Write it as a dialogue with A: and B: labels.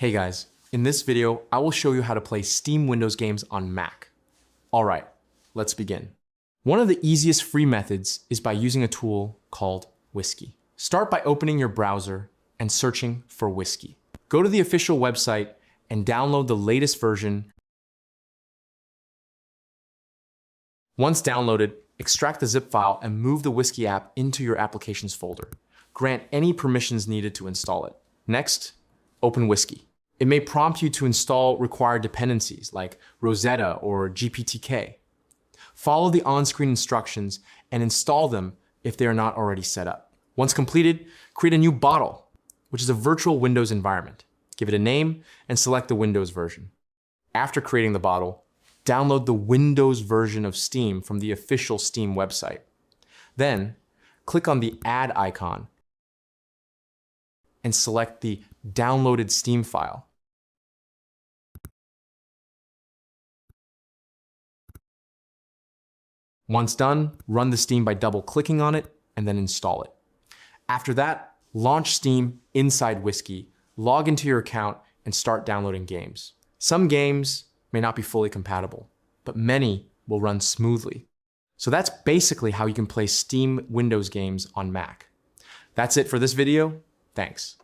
A: Hey guys, in this video, I will show you how to play Steam Windows games on Mac. All right, let's begin. One of the easiest free methods is by using a tool called Whiskey. Start by opening your browser and searching for Whiskey. Go to the official website and download the latest version. Once downloaded, extract the zip file and move the Whiskey app into your applications folder. Grant any permissions needed to install it. Next, open Whiskey. It may prompt you to install required dependencies like Rosetta or GPTK. Follow the on-screen instructions and install them if they are not already set up. Once completed, create a new bottle, which is a virtual Windows environment. Give it a name and select the Windows version. After creating the bottle, download the Windows version of Steam from the official Steam website. Then, click on the Add icon and select the downloaded Steam file. Once done, run the Steam by double-clicking on it and then install it. After that, launch Steam inside Whiskey, log into your account, and start downloading games. Some games may not be fully compatible, but many will run smoothly. So that's basically how you can play Steam Windows games on Mac. That's it for this video. Thanks.